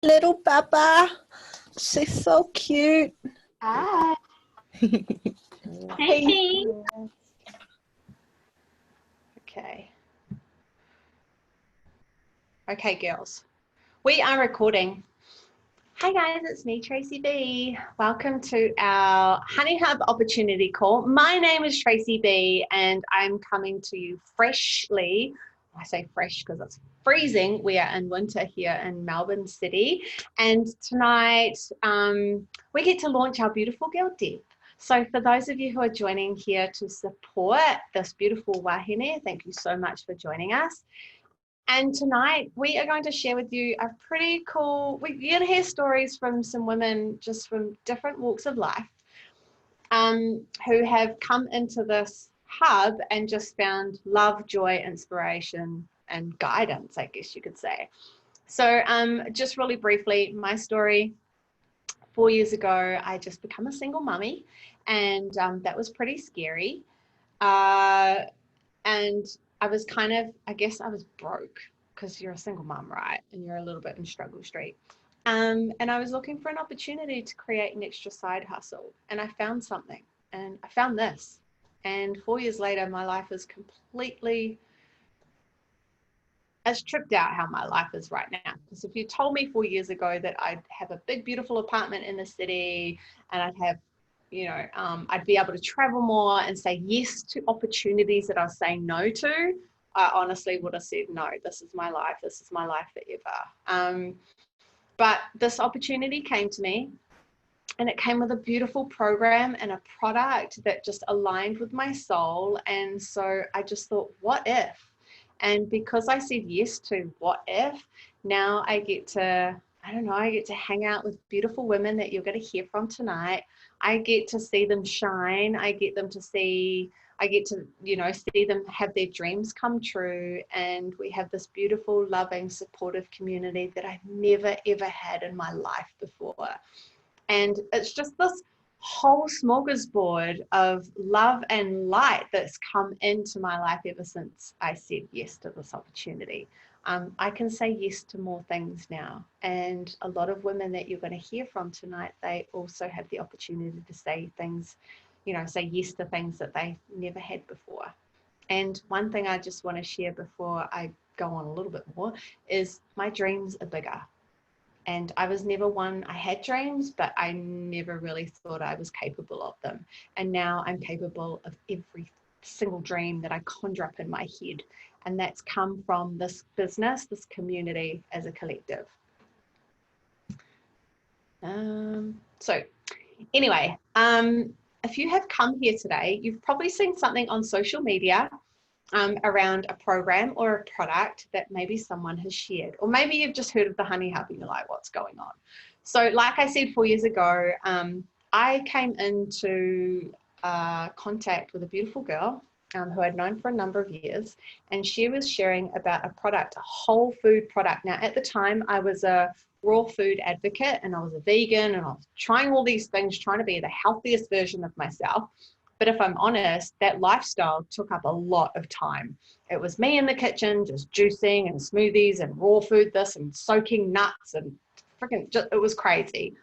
little Baba. She's so cute. Hi. Hey. Okay. Okay, girls. We are recording. Hi guys, it's me, Tracy B. Welcome to our Honey Hub opportunity call. My name is Tracy B and I'm coming to you freshly. I say fresh because it's freezing. We are in winter here in Melbourne City. And tonight we get to launch our beautiful girl, Deb. So for those of you who are joining here to support this beautiful wahine, thank you so much for joining us. And tonight we are going to share with you a pretty cool, we're going to hear stories from some women just from different walks of life who have come into this hub and just found love, joy, inspiration, and guidance, I guess you could say. So just really briefly, my story, 4 years ago, I just become a single mummy, and that was pretty scary. And I was kind of, I guess I was broke because you're a single mum, right? And you're a little bit in struggle street. And I was looking for an opportunity to create an extra side hustle. And I found something, and I found this. And 4 years later, my life is completely, it's tripped out how my life is right now. Because if you told me 4 years ago that I'd have a big, beautiful apartment in the city and I'd have, I'd be able to travel more and say yes to opportunities that I was saying no to, I honestly would have said, no, this is my life. This is my life forever. But this opportunity came to me, and it came with a beautiful program and a product that just aligned with my soul. And so I just thought, what if? And because I said yes to what if, now I get to, I get to hang out with beautiful women that you're going to hear from tonight. I get to see them shine. I get to, see them have their dreams come true. And we have this beautiful, loving, supportive community that I've never, ever had in my life before. And it's just this whole smorgasbord of love and light that's come into my life ever since I said yes to this opportunity. I can say yes to more things now. And a lot of women that you're going to hear from tonight, they also have the opportunity to say things, say yes to things that they never had before. And one thing I just want to share before I go on a little bit more is my dreams are bigger. And I was never one, I had dreams, but I never really thought I was capable of them. And now I'm capable of every single dream that I conjure up in my head. And that's come from this business, this community as a collective. So anyway, if you have come here today, you've probably seen something on social media around a program or a product that maybe someone has shared, or maybe you've just heard of the Honey Hub and you're like, what's going on? So like I said 4 years ago, I came into contact with a beautiful girl who I'd known for a number of years, and she was sharing about a product, a whole food product. Now at the time I was a raw food advocate, and I was a vegan, and I was trying all these things, trying to be the healthiest version of myself. But if I'm honest, that lifestyle took up a lot of time. It was me in the kitchen, just juicing and smoothies and raw food this and soaking nuts and it was crazy.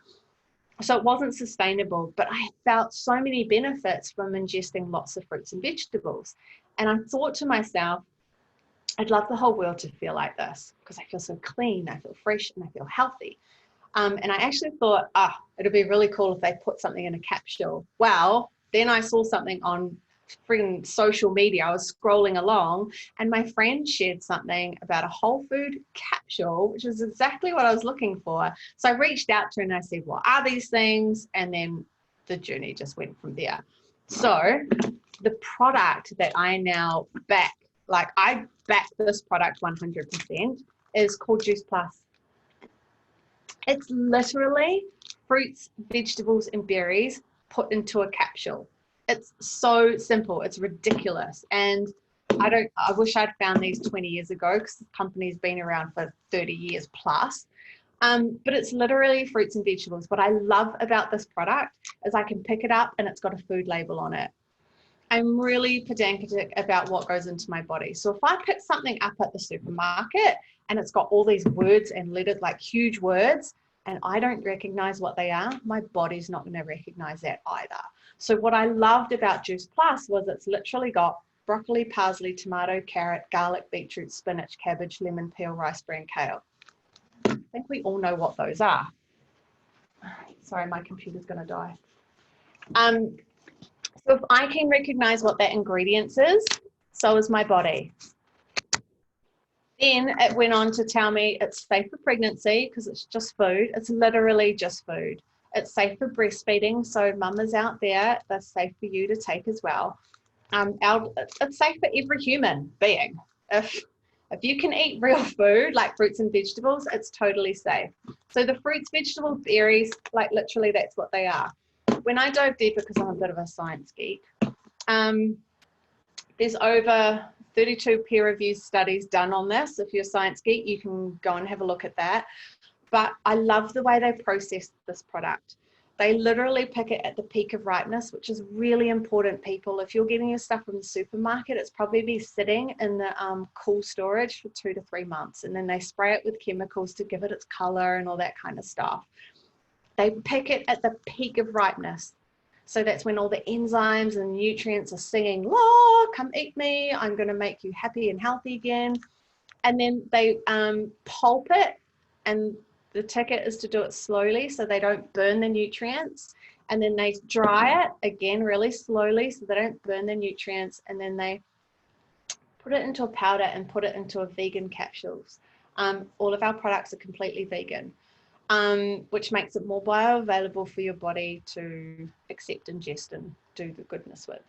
So it wasn't sustainable, but I felt so many benefits from ingesting lots of fruits and vegetables. And I thought to myself, I'd love the whole world to feel like this because I feel so clean, I feel fresh, and I feel healthy. And I actually thought, it'd be really cool if they put something in a capsule. Well, then I saw something on freaking social media. I was scrolling along and my friend shared something about a whole food capsule, which is exactly what I was looking for. So I reached out to her and I said, what are these things? And then the journey just went from there. So the product that I now back, like I back this product 100%, is called Juice Plus. It's literally fruits, vegetables, and berries put into a capsule. It's so simple. It's ridiculous. And I wish I'd found these 20 years ago because the company's been around for 30 years plus. But it's literally fruits and vegetables. What I love about this product is I can pick it up and it's got a food label on it. I'm really pedantic about what goes into my body. So if I pick something up at the supermarket and it's got all these words and letters, like huge words, and I don't recognize what they are, my body's not going to recognize that either. So what I loved about Juice Plus was it's literally got broccoli, parsley, tomato, carrot, garlic, beetroot, spinach, cabbage, lemon peel, raspberry, and kale. I think we all know what those are. Sorry, my computer's going to die. So if I can recognize what that ingredients is, so is my body. Then it went on to tell me it's safe for pregnancy because it's just food. It's literally just food. It's safe for breastfeeding. So mamas out there, they're safe for you to take as well. It's safe for every human being. If you can eat real food like fruits and vegetables, it's totally safe. So the fruits, vegetables, berries, like literally that's what they are. When I dove deeper, because I'm a bit of a science geek, there's over 32 peer-reviewed studies done on this. If you're a science geek, you can go and have a look at that. But I love the way they process this product. They literally pick it at the peak of ripeness, which is really important, people. If you're getting your stuff from the supermarket, it's probably be sitting in the cool storage for 2 to 3 months. And then they spray it with chemicals to give it its color and all that kind of stuff. They pick it at the peak of ripeness. So that's when all the enzymes and nutrients are singing, "Law, come eat me. I'm going to make you happy and healthy again." And then they pulp it, and the ticket is to do it slowly so they don't burn the nutrients. And then they dry it again really slowly so they don't burn the nutrients. And then they put it into a powder and put it into a vegan capsules. All of our products are completely vegan. Which makes it more bioavailable for your body to accept, ingest, and do the goodness with.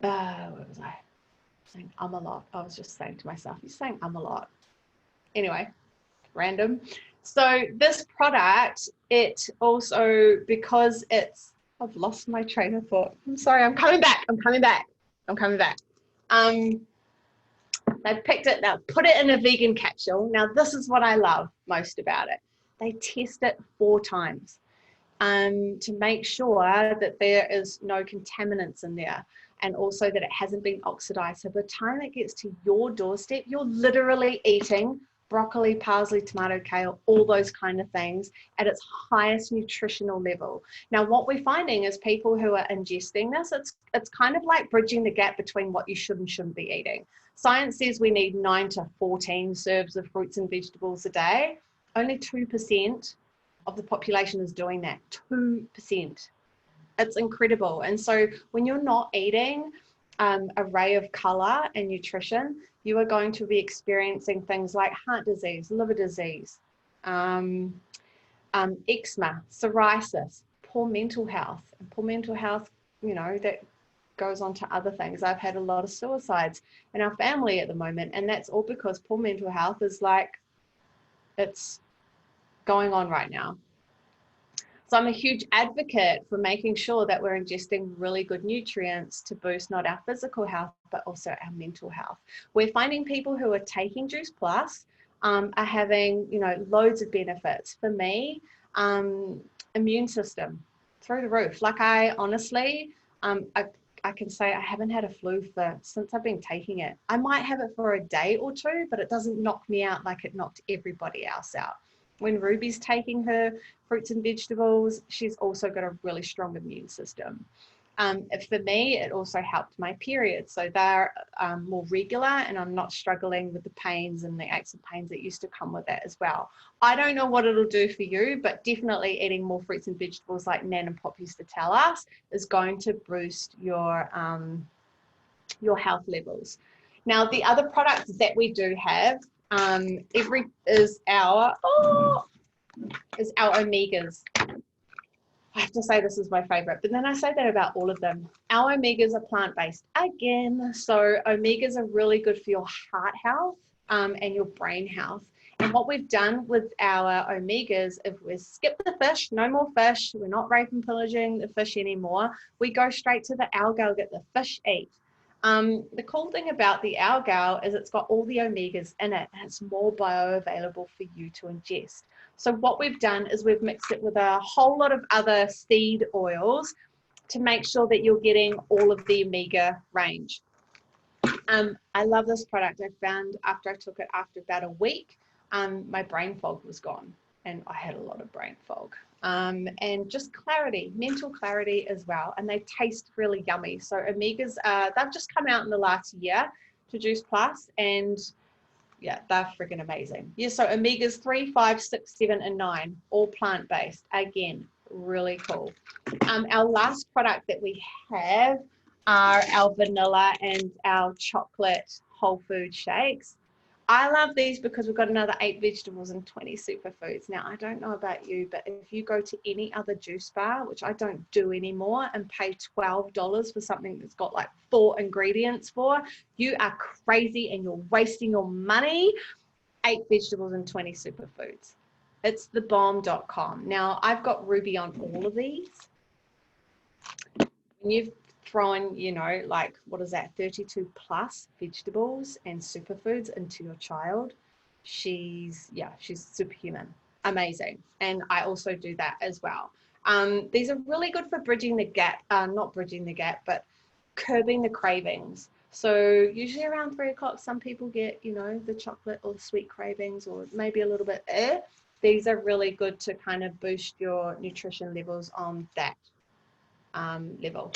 What was I saying? A lot. I was just saying to myself, you're saying a lot. Anyway, random. So this product, it also, because it's, I've lost my train of thought. I'm sorry, I'm coming back. They picked it, now put it in a vegan capsule. Now, this is what I love most about it. They test it 4 times to make sure that there is no contaminants in there, and also that it hasn't been oxidized. So by the time it gets to your doorstep, you're literally eating broccoli, parsley, tomato, kale, all those kind of things at its highest nutritional level. Now, what we're finding is people who are ingesting this, it's kind of like bridging the gap between what you should and shouldn't be eating. Science says we need 9 to 14 serves of fruits and vegetables a day. Only 2% of the population is doing that. 2%. It's incredible. And so when you're not eating array of color and nutrition, you are going to be experiencing things like heart disease, liver disease, eczema, psoriasis, poor mental health. And poor mental health, you know, that goes on to other things. I've had a lot of suicides in our family at the moment, and that's all because poor mental health is like, it's going on right now. So I'm a huge advocate for making sure that we're ingesting really good nutrients to boost not our physical health, but also our mental health. We're finding people who are taking Juice Plus are having, you know, loads of benefits. For me, immune system through the roof. Like I honestly, I can say I haven't had a flu since I've been taking it. I might have it for a day or 2, but it doesn't knock me out like it knocked everybody else out. When Ruby's taking her fruits and vegetables, she's also got a really strong immune system. For me, it also helped my periods. So they're more regular, and I'm not struggling with the pains and the aches and pains that used to come with that as well. I don't know what it'll do for you, but definitely eating more fruits and vegetables, like Nan and Pop used to tell us, is going to boost your health levels. Now, the other products that we do have, is our omegas. I have to say this is my favorite, but then I say that about all of them. Our omegas are plant-based again. So omegas are really good for your heart health and your brain health. And what we've done with our omegas, if we skip the fish, no more fish, we're not rape and pillaging the fish anymore. We go straight to the algal, get the fish eat. The cool thing about the algal is it's got all the omegas in it, and it's more bioavailable for you to ingest. So what we've done is we've mixed it with a whole lot of other seed oils to make sure that you're getting all of the omega range. I love this product. I found after I took it after about a week, my brain fog was gone, and I had a lot of brain fog. And just clarity, mental clarity as well. And they taste really yummy. So Omegas, they've just come out in the last year to Juice Plus, and yeah, they're freaking amazing. Yeah, so Omegas 3, 5, 6, 7, and 9, all plant-based. Again, really cool. Our last product that we have are our vanilla and our chocolate whole food shakes. I love these because we've got another 8 vegetables and 20 superfoods. Now, I don't know about you, but if you go to any other juice bar, which I don't do anymore, and pay $12 for something that's got like 4 ingredients for, you are crazy and you're wasting your money. 8 vegetables and 20 superfoods. It's thebomb.com. Now, I've got Ruby on all of these. When you've thrown, you know, like, what is that, 32 plus vegetables and superfoods into your child, she's superhuman. Amazing. And I also do that as well. These are really good for bridging the gap, not bridging the gap, but curbing the cravings. So usually around 3 o'clock, some people get, you know, the chocolate or the sweet cravings, or maybe a little bit. These are really good to kind of boost your nutrition levels on that level.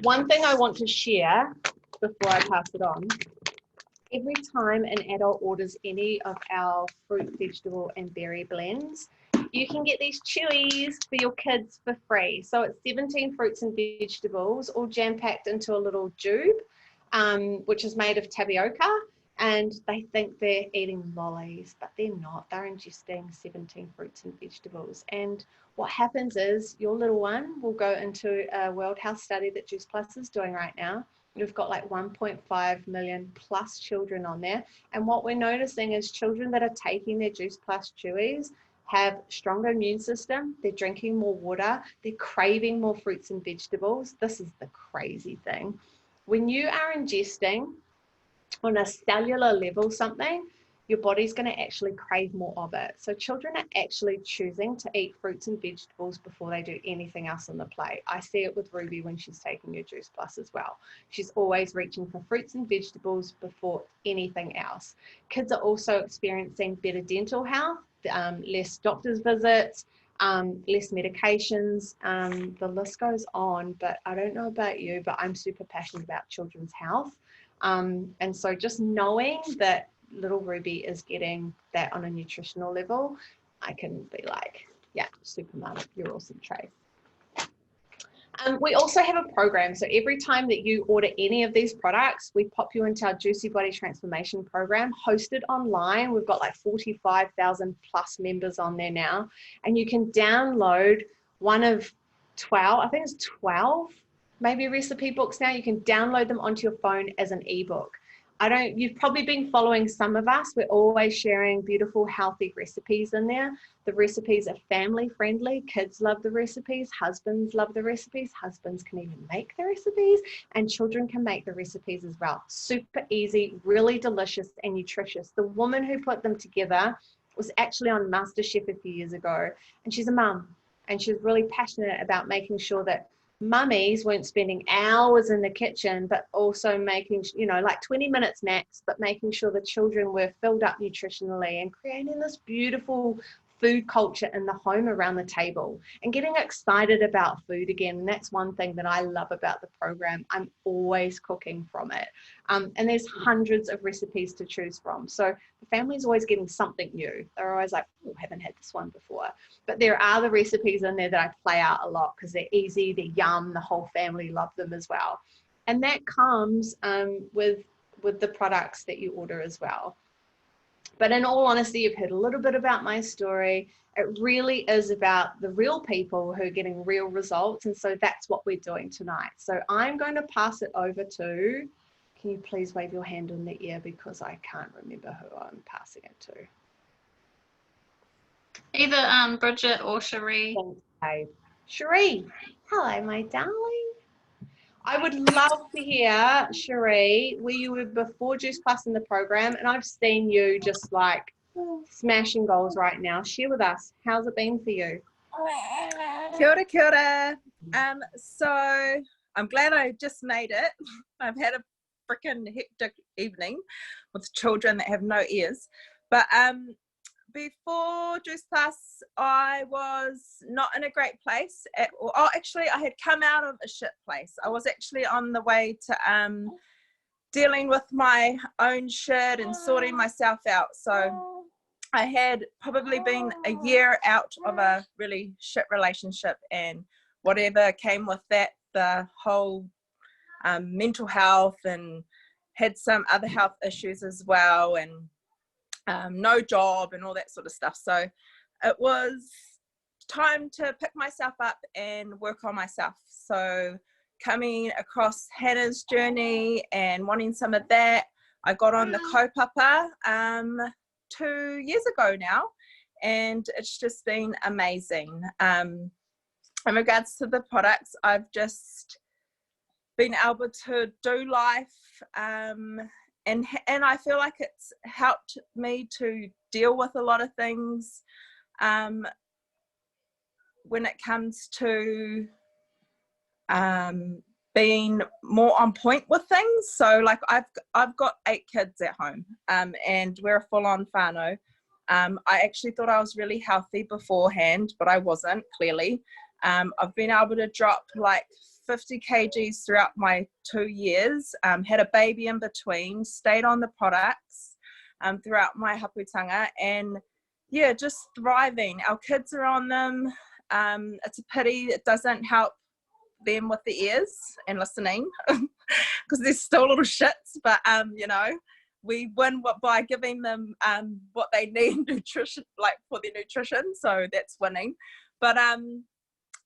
One thing I want to share before I pass it on, every time an adult orders any of our fruit, vegetable, and berry blends, you can get these chewies for your kids for free. So it's 17 fruits and vegetables, all jam-packed into a little tube, which is made of tapioca. And they think they're eating lollies, but they're not. They're ingesting 17 fruits and vegetables. And what happens is your little one will go into a World Health study that Juice Plus is doing right now. We've got like 1.5 million plus children on there. And what we're noticing is children that are taking their Juice Plus chewies have stronger immune system. They're drinking more water. They're craving more fruits and vegetables. This is the crazy thing. When you are ingesting on a cellular level something, your body's going to actually crave more of it. So children are actually choosing to eat fruits and vegetables before they do anything else on the plate. I see it with Ruby when she's taking her Juice Plus as well. She's always reaching for fruits and vegetables before anything else. Kids are also experiencing better dental health, less doctor's visits, less medications. The list goes on, but I don't know about you, but I'm super passionate about children's health. And so just knowing that little Ruby is getting that on a nutritional level, I can be like, yeah, super mum, you're awesome, Trace. We also have a program. So every time that you order any of these products, we pop you into our Juicy Body Transformation program, hosted online. We've got like 45,000 plus members on there now. And you can download one of 12, I think it's 12, maybe recipe books now. You can download them onto your phone as an ebook. You've probably been following some of us. We're always sharing beautiful, healthy recipes in there. The recipes are family friendly. Kids love the recipes. Husbands love the recipes. Husbands can even make the recipes, and children can make the recipes as well. Super easy, really delicious and nutritious. The woman who put them together was actually on MasterChef a few years ago, and she's a mum, and she's really passionate about making sure that mummies weren't spending hours in the kitchen, but also making, you know, like 20 minutes max, but making sure the children were filled up nutritionally and creating this beautiful food culture in the home around the table and getting excited about food again. And that's one thing that I love about the program. I'm always cooking from it. And there's hundreds of recipes to choose from. So the family's always getting something new. They're always like, oh, haven't had this one before. But there are the recipes in there that I play out a lot because they're easy, they're yum, the whole family love them as well. And that comes with the products that you order as well. But in all honesty, you've heard a little bit about my story. It really is about the real people who are getting real results. And so that's what we're doing tonight. So I'm going to pass it over to, can you please wave your hand in the air because I can't remember who I'm passing it to. Either Bridget or Cherie. Okay. Cherie, hello, my darling. I would love to hear, Cherie, where you were before Juice Plus in the program, and I've seen you just like smashing goals right now. Share with us, how's it been for you? Kia ora, kia ora. So I'm glad I just made it. I've had a freaking hectic evening with children that have no ears. But before Juice Plus, I was not in a great place. Actually, I had come out of a shit place. I was actually on the way to dealing with my own shit and sorting myself out. So I had probably been a year out of a really shit relationship, and whatever came with that, the whole mental health, and had some other health issues as well, and no job and all that sort of stuff. So it was time to pick myself up and work on myself. So coming across Hannah's journey and wanting some of that, I got on the kaupapa 2 years ago now, and it's just been amazing. In regards to the products, I've just been able to do life, and I feel like it's helped me to deal with a lot of things when it comes to being more on point with things. So like I've got 8 kids at home, and we're a full-on whānau. I actually thought I was really healthy beforehand, but I wasn't, clearly. I've been able to drop like 50 kgs throughout my 2 years, had a baby in between, stayed on the products throughout my haputanga, and yeah, just thriving. Our kids are on them. It's a pity it doesn't help them with the ears and listening because they're still little shits, but you know, we win by giving them what they need nutrition, like for their nutrition, so that's winning. But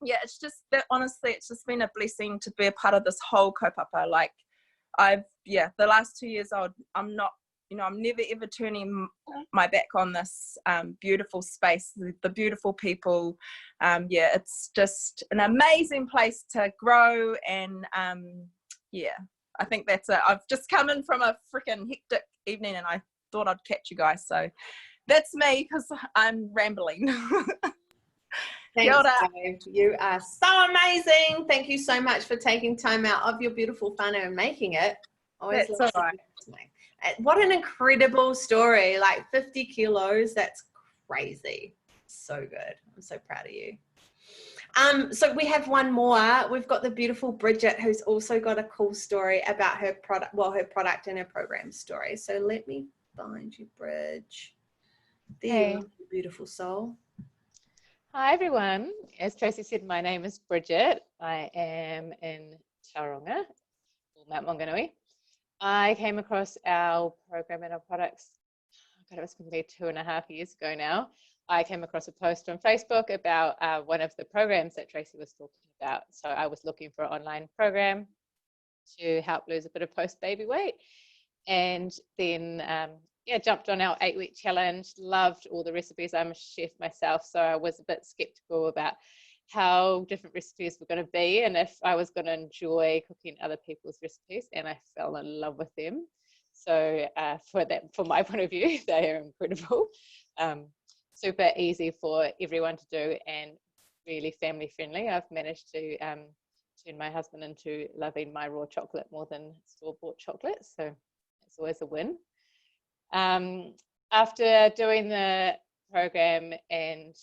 yeah, it's just that, honestly, it's just been a blessing to be a part of this whole kaupapa. Like the last 2 years I'm not, you know, I'm never ever turning my back on this beautiful space, the beautiful people. It's just an amazing place to grow, and I think that's it. I've just come in from a freaking hectic evening, and I thought I'd catch you guys. So that's me, because I'm rambling. Thanks, Dave. You are so amazing. Thank you so much for taking time out of your beautiful whānau and making it. Always That's all right. What an incredible story. Like 50 kilos, that's crazy. So good. I'm so proud of you. So we have one more. We've got the beautiful Bridget, who's also got a cool story about her product, her product and her program story. So let me find you, Bridge. There you are, beautiful soul. Hi everyone. As Tracy said, my name is Bridget. I am in Tauranga, or Mount Maunganui. I came across our program and our products, it was probably 2.5 years ago now. I came across a post on Facebook about one of the programs that Tracy was talking about. So I was looking for an online program to help lose a bit of post-baby weight, and then jumped on our 8-week challenge, loved all the recipes. I'm a chef myself, so I was a bit skeptical about how different recipes were going to be and if I was going to enjoy cooking other people's recipes, and I fell in love with them. So from my point of view, they are incredible. Super easy for everyone to do and really family friendly. I've managed to turn my husband into loving my raw chocolate more than store-bought chocolate, so it's always a win. After doing the program and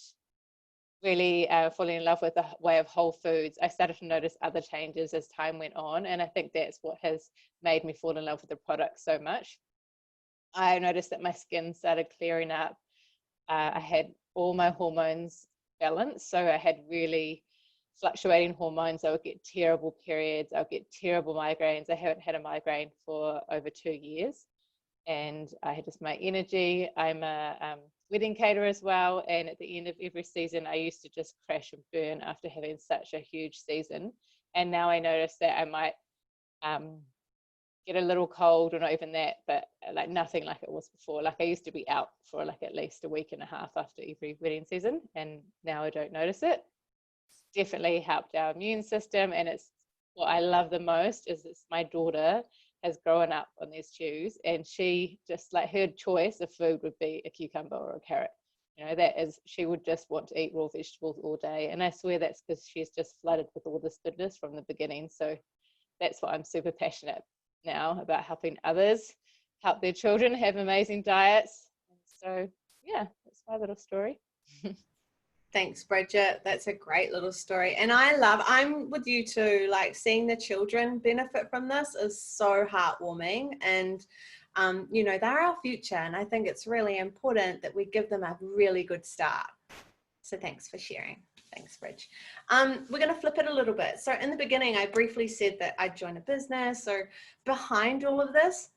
really falling in love with the way of whole foods, I started to notice other changes as time went on, and I think that's what has made me fall in love with the product so much. I noticed that my skin started clearing up. I had all my hormones balanced, so I had really fluctuating hormones. I would get terrible periods, I would get terrible migraines. I haven't had a migraine for over 2 years. And I had just my energy. I'm a wedding caterer as well, and at the end of every season I used to just crash and burn after having such a huge season. And now I notice that I might get a little cold, or not even that, but like nothing like it was before. Like I used to be out for like at least a week and a half after every wedding season, and now I don't notice it. It's definitely helped our immune system, and it's what I love the most is it's my daughter has grown up on these chews, and she just, like, her choice of food would be a cucumber or a carrot. You know, that is, she would just want to eat raw vegetables all day, and I swear that's because she's just flooded with all this goodness from the beginning. So that's what I'm super passionate now about helping others help their children have amazing diets. And so yeah, that's my little story. Thanks, Bridget. That's a great little story. And I'm with you too, like seeing the children benefit from this is so heartwarming. And, you know, they're our future. And I think it's really important that we give them a really good start. So thanks for sharing. Thanks, Bridge. We're going to flip it a little bit. So in the beginning, I briefly said that I'd join a business. So behind all of this,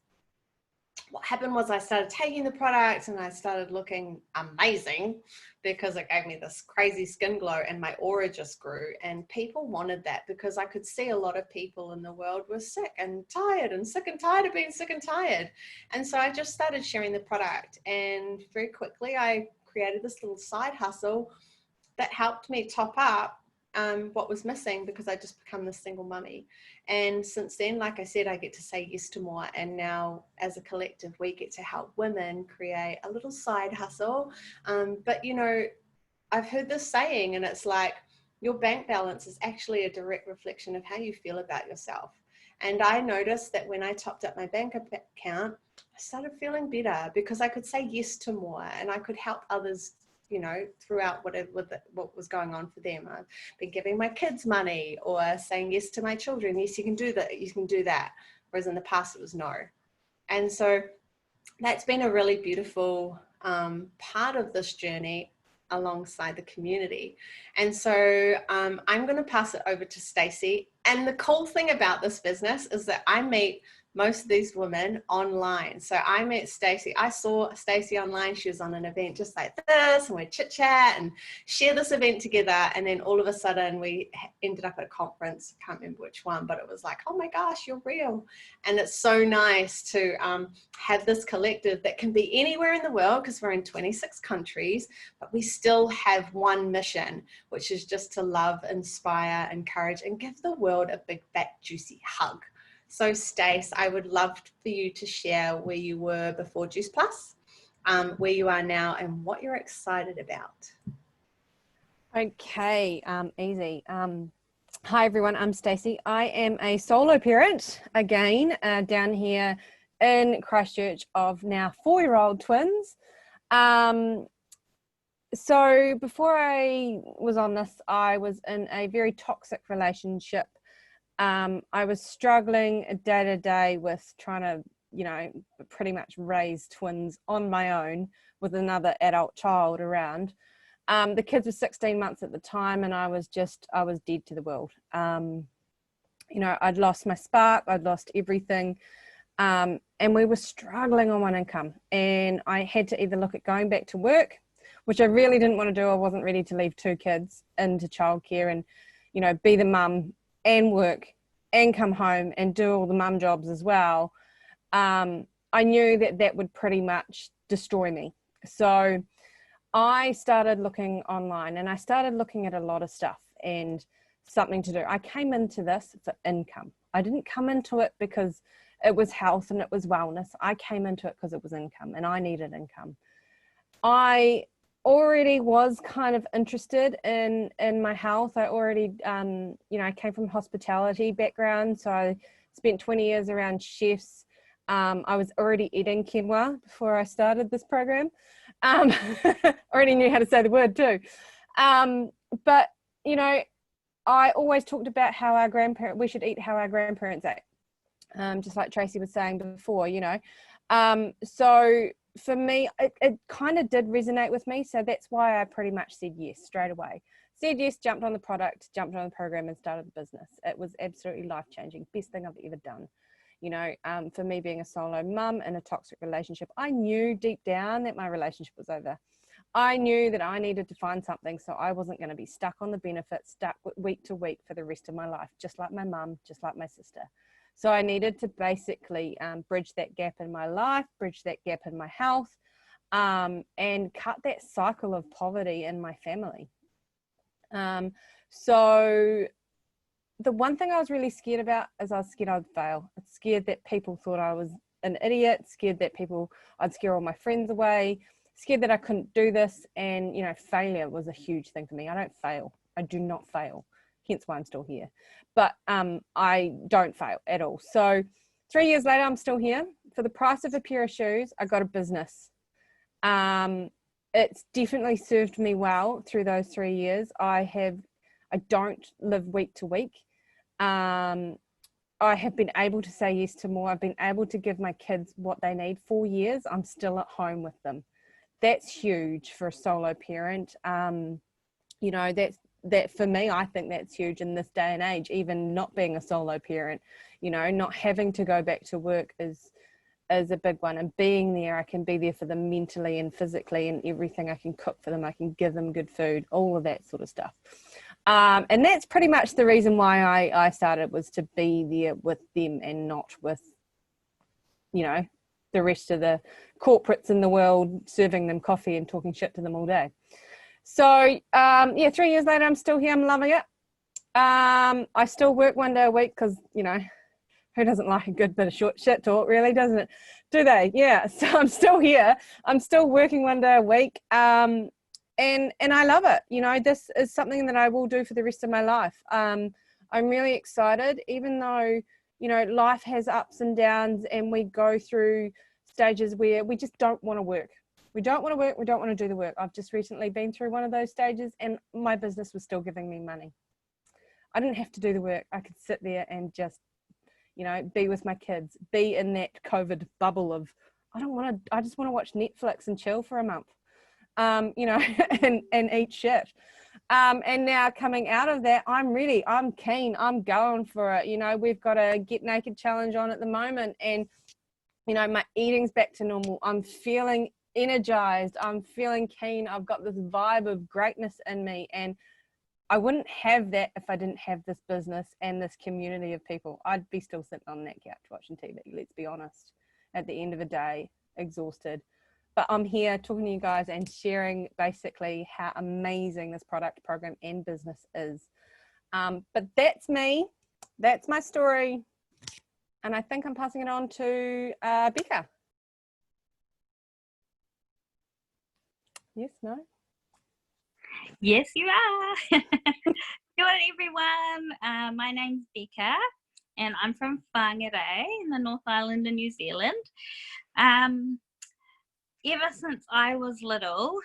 what happened was I started taking the product and I started looking amazing because it gave me this crazy skin glow and my aura just grew, and people wanted that because I could see a lot of people in the world were sick and tired and sick and tired of being sick and tired. And so I just started sharing the product, and very quickly I created this little side hustle that helped me top up what was missing because I just become this single mummy. And since then, like I said, I get to say yes to more. And now as a collective, we get to help women create a little side hustle. But, you know, I've heard this saying, and it's like, your bank balance is actually a direct reflection of how you feel about yourself. And I noticed that when I topped up my bank account, I started feeling better because I could say yes to more and I could help others, you know, throughout what was going on for them. I've been giving my kids money or saying yes to my children. Yes, you can do that. You can do that. Whereas in the past it was no. And so that's been a really beautiful part of this journey alongside the community. And so I'm going to pass it over to Stacey. And the cool thing about this business is that I meet most of these women online. So I met Stacey. I saw Stacey online. She was on an event just like this, and we chit chat and share this event together. And then all of a sudden we ended up at a conference. I can't remember which one, but it was like, oh my gosh, you're real. And it's so nice to have this collective that can be anywhere in the world because we're in 26 countries, but we still have one mission, which is just to love, inspire, encourage, and give the world a big, fat, juicy hug. So Stace, I would love for you to share where you were before Juice Plus, where you are now, and what you're excited about. Okay, easy. Hi everyone, I'm Stacey. I am a solo parent again down here in Christchurch of now 4-year-old twins. So before I was on this, I was in a very toxic relationship. I was struggling day to day with trying to, you know, pretty much raise twins on my own with another adult child around. The kids were 16 months at the time, and I was dead to the world. You know, I'd lost my spark, I'd lost everything. And we were struggling on one income, and I had to either look at going back to work, which I really didn't want to do. I wasn't ready to leave 2 kids into childcare and, you know, be the mum and work and come home and do all the mum jobs as well. I knew that that would pretty much destroy me. So I started looking online, and I started looking at a lot of stuff and something to do. I came into this for income. I didn't come into it because it was health and it was wellness. I came into it because it was income, and I needed income. I already was kind of interested in my health. I already, you know, I came from hospitality background, so I spent 20 years around chefs. I was already eating quinoa before I started this program. Already knew how to say the word too. But, you know, I always talked about how we should eat how our grandparents ate, just like Tracy was saying before, you know. So for me, it kind of did resonate with me. So that's why I pretty much said yes straight away. Said yes, jumped on the product, jumped on the program, and started the business. It was absolutely life-changing. Best thing I've ever done. You know, for me being a solo mum in a toxic relationship, I knew deep down that my relationship was over. I knew that I needed to find something so I wasn't going to be stuck on the benefits, stuck week to week for the rest of my life, just like my mum, just like my sister. So I needed to basically bridge that gap in my life, bridge that gap in my health, and cut that cycle of poverty in my family. So the one thing I was really scared about is I was scared I'd fail. I was scared that people thought I was an idiot, scared that I'd scare all my friends away, scared that I couldn't do this. And, you know, failure was a huge thing for me. I don't fail. I do not fail. Hence why I'm still here. But I don't fail at all. So 3 years later, I'm still here. For the price of a pair of shoes, I got a business. It's definitely served me well through those 3 years. I don't live week to week. I have been able to say yes to more. I've been able to give my kids what they need. 4 years, I'm still at home with them. That's huge for a solo parent. You know, that for me, I think that's huge in this day and age, even not being a solo parent, you know, not having to go back to work is a big one. And being there, I can be there for them mentally and physically and everything. I can cook for them. I can give them good food, all of that sort of stuff. And that's pretty much the reason why I started, was to be there with them and not with, you know, the rest of the corporates in the world, serving them coffee and talking shit to them all day. So, yeah, 3 years later, I'm still here. I'm loving it. I still work 1 day a week because, you know, who doesn't like a good bit of short shit talk, really, doesn't it? Do they? Yeah. So I'm still here. I'm still working 1 day a week. And I love it. You know, this is something that I will do for the rest of my life. I'm really excited, even though, you know, life has ups and downs and we go through stages where we just don't want to work. We don't want to work. We don't want to do the work. I've just recently been through one of those stages and my business was still giving me money. I didn't have to do the work. I could sit there and just, you know, be with my kids, be in that COVID bubble of, I just want to watch Netflix and chill for a month. You know, and eat shit. And now coming out of that, I'm keen, I'm going for it. You know, we've got a Get Naked challenge on at the moment and, you know, my eating's back to normal. I'm feeling energized. I'm feeling keen. I've got this vibe of greatness in me. And I wouldn't have that if I didn't have this business and this community of people. I'd be still sitting on that couch watching TV, let's be honest, at the end of the day, exhausted. But I'm here talking to you guys and sharing basically how amazing this product, program, and business is. But that's me. That's my story. And I think I'm passing it on to Becca. Yes, no? Yes, you are. Good everyone. My name's Becca and I'm from Whangarei in the North Island in New Zealand. Ever since I was little,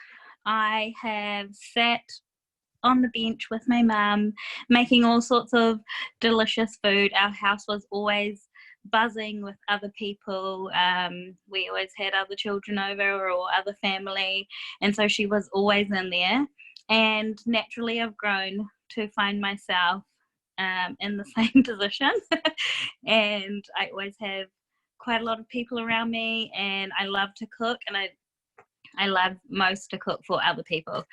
I have sat on the bench with my mum, making all sorts of delicious food. Our house was always buzzing with other people. We always had other children over or other family, and so she was always in there. And naturally, I've grown to find myself in the same position. And I always have quite a lot of people around me, and I love to cook, and I love most to cook for other people.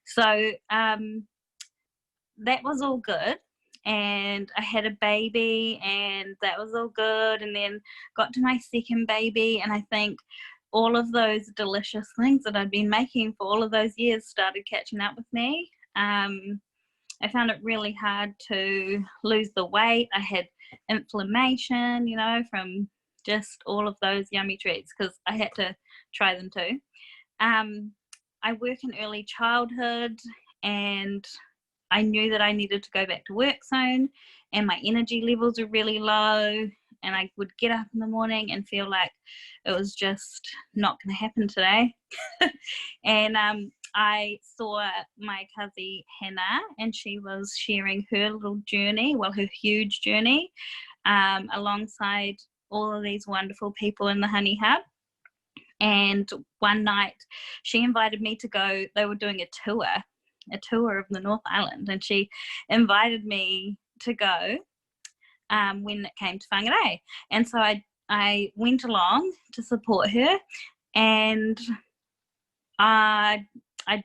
So that was all good, and I had a baby and that was all good, and then got to my second baby, and I think all of those delicious things that I'd been making for all of those years started catching up with me. I found it really hard to lose the weight. I had inflammation, you know, from just all of those yummy treats, because I had to try them too. I work in early childhood, and I knew that I needed to go back to work soon, and my energy levels were really low, and I would get up in the morning and feel like it was just not going to happen today. And I saw my cousin Hannah, and she was sharing her little journey, well, her huge journey, alongside all of these wonderful people in the Honey Hub. And one night she invited me to go. They were doing a tour of the North Island, and she invited me to go when it came to Whangarei. And so I went along to support her, and I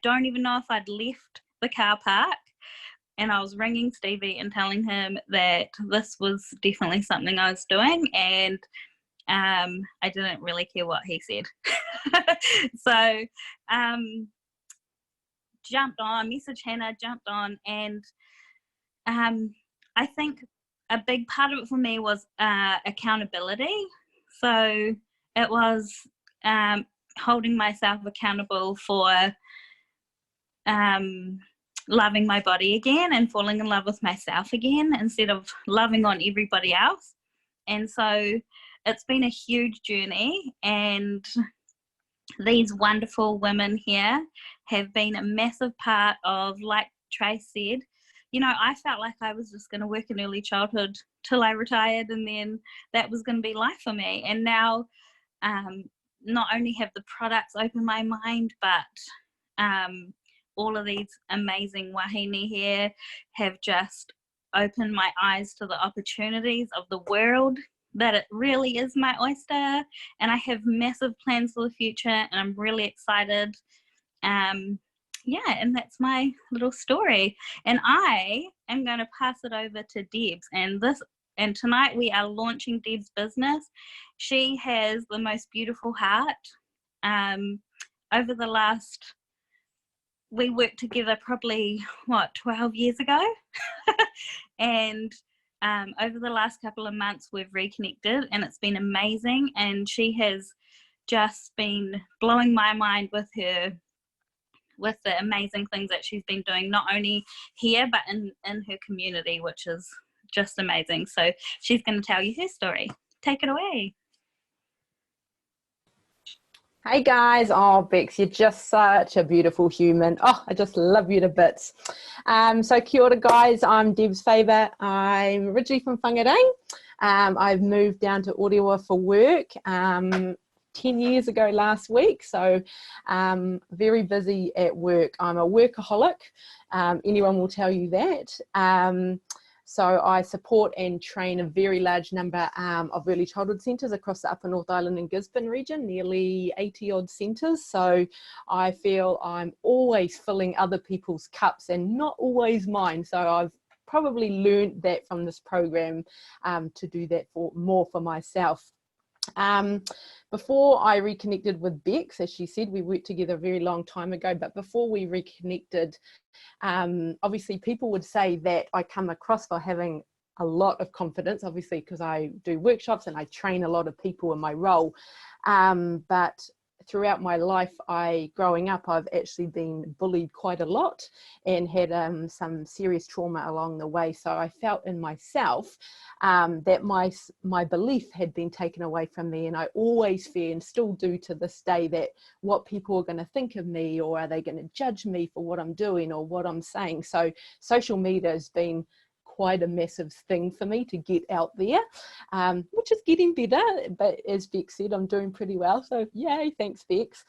don't even know if I'd left the car park, and I was ringing Stevie and telling him that this was definitely something I was doing, and I didn't really care what he said. So jumped on, messaged Hannah, jumped on, and I think a big part of it for me was accountability. So it was holding myself accountable for loving my body again and falling in love with myself again instead of loving on everybody else. And so it's been a huge journey, and these wonderful women here have been a massive part of, like Trace said, you know, I felt like I was just going to work in early childhood till I retired, and then that was going to be life for me. And now not only have the products opened my mind, but all of these amazing wahine here have just opened my eyes to the opportunities of the world, that it really is my oyster, and I have massive plans for the future, and I'm really excited. Yeah, and that's my little story, and I am going to pass it over to Debs. And tonight we are launching Deb's business. She has the most beautiful heart. Over the last, we worked together probably 12 years ago, and over the last couple of months we've reconnected, and it's been amazing, and she has just been blowing my mind with the amazing things that she's been doing, not only here but in her community, which is just amazing. So she's going to tell you her story. Take it away. Hey guys, oh Bex, you're just such a beautiful human. Oh, I just love you to bits. So kia ora guys, I'm Deb's favour. I'm originally from Whangarei. I've moved down to Orewa for work 10 years ago last week, so very busy at work. I'm a workaholic, anyone will tell you that. So I support and train a very large number of early childhood centres across the Upper North Island and Gisborne region, nearly 80 odd centres. So I feel I'm always filling other people's cups and not always mine. So I've probably learned that from this program to do that more for myself. Before I reconnected with Bex, as she said, we worked together a very long time ago, but before we reconnected, obviously people would say that I come across for having a lot of confidence, obviously because I do workshops and I train a lot of people in my role, but throughout my life, growing up, I've actually been bullied quite a lot and had some serious trauma along the way. So I felt in myself that my belief had been taken away from me, and I always fear, and still do to this day, that what people are going to think of me, or are they going to judge me for what I'm doing or what I'm saying. So social media has been quite a massive thing for me to get out there, which is getting better, but as Bex said, I'm doing pretty well, so yay, thanks Bex.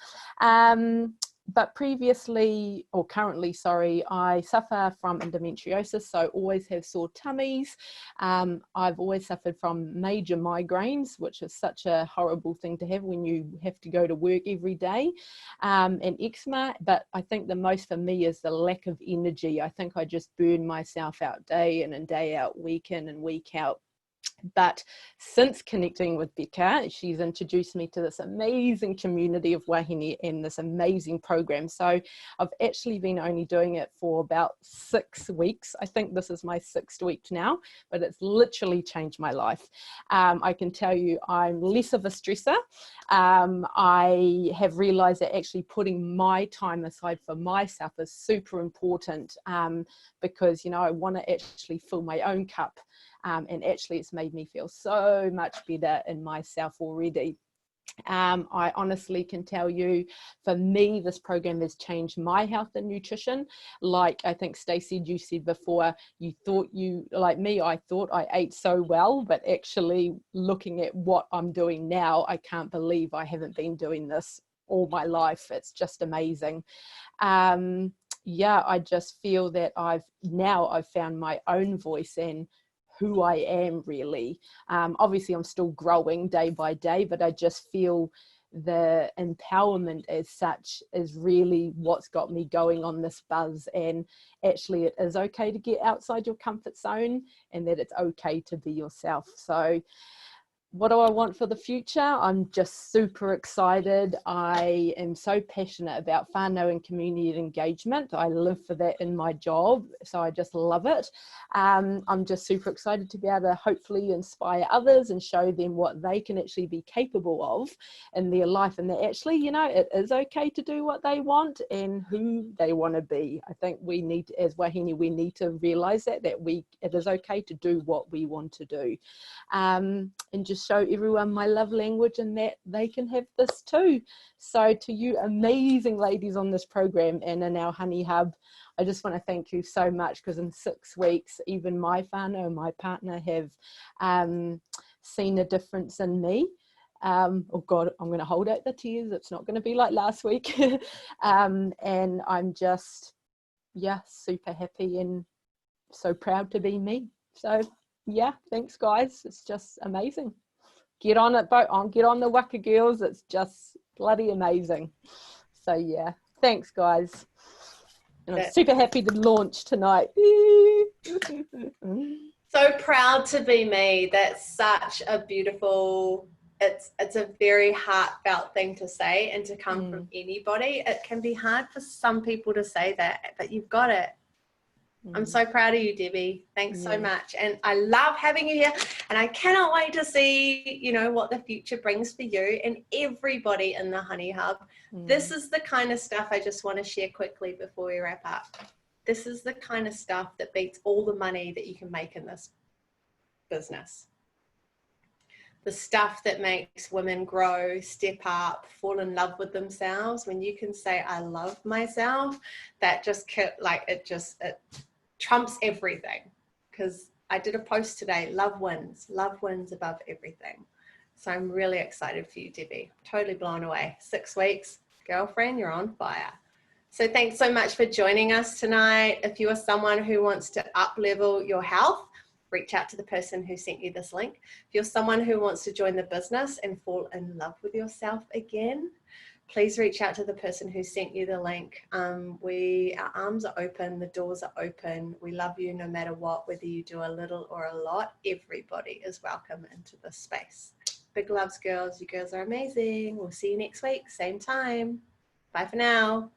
But previously, or currently, sorry, I suffer from endometriosis, so always have sore tummies. I've always suffered from major migraines, which is such a horrible thing to have when you have to go to work every day, and eczema. But I think the most for me is the lack of energy. I think I just burn myself out day in and day out, week in and week out. But since connecting with Becca, she's introduced me to this amazing community of wahine and this amazing program. So I've actually been only doing it for about 6 weeks. I think this is my 6th week now, but it's literally changed my life. I can tell you I'm less of a stressor. I have realized that actually putting my time aside for myself is super important, because, you know, I want to actually fill my own cup. And actually it's made me feel so much better in myself already. I honestly can tell you, for me, this program has changed my health and nutrition. Like I think Stacey, you said before, you thought like me, I thought I ate so well, but actually looking at what I'm doing now, I can't believe I haven't been doing this all my life. It's just amazing. Yeah, I just feel that I've found my own voice and who I am really. Obviously I'm still growing day by day, but I just feel the empowerment as such is really what's got me going on this buzz. And actually it is okay to get outside your comfort zone, and that it's okay to be yourself. So what do I want for the future? I'm just super excited. I am so passionate about whānau and community engagement. I live for that in my job, so I just love it. I'm just super excited to be able to hopefully inspire others and show them what they can actually be capable of in their life, and that actually, you know, it is okay to do what they want and who they want to be. I think we need to, as wahine, we need to realise that it is okay to do what we want to do, and just show everyone my love language and that they can have this too. So to you amazing ladies on this program and in our Honey Hub, I just want to thank you so much, because in 6 weeks, even my whānau and my partner have seen a difference in me. Oh God, I'm going to hold out the tears. It's not going to be like last week. And I'm just, yeah, super happy and so proud to be me. So yeah, thanks guys. It's just amazing. Get on it, get on the Waka Girls. It's just bloody amazing. So yeah, thanks guys. And I'm super happy to launch tonight. So proud to be me. That's such a beautiful, it's a very heartfelt thing to say, and to come from anybody. It can be hard for some people to say that, but you've got it. I'm so proud of you, Debbie. Thanks so much. And I love having you here, and I cannot wait to see, you know, what the future brings for you and everybody in the Honey Hub. This is the kind of stuff I just want to share quickly before we wrap up. This is the kind of stuff that beats all the money that you can make in this business. The stuff that makes women grow, step up, fall in love with themselves. When you can say, I love myself, that just it trumps everything. Because I did a post today, love wins above everything. So I'm really excited for you, Debbie. Totally blown away. 6 weeks, girlfriend, you're on fire. So thanks so much for joining us tonight. If you are someone who wants to up-level your health, reach out to the person who sent you this link. If you're someone who wants to join the business and fall in love with yourself again, please reach out to the person who sent you the link. Our arms are open, the doors are open. We love you no matter what, whether you do a little or a lot. Everybody is welcome into this space. Big loves, girls. You girls are amazing. We'll see you next week, same time. Bye for now.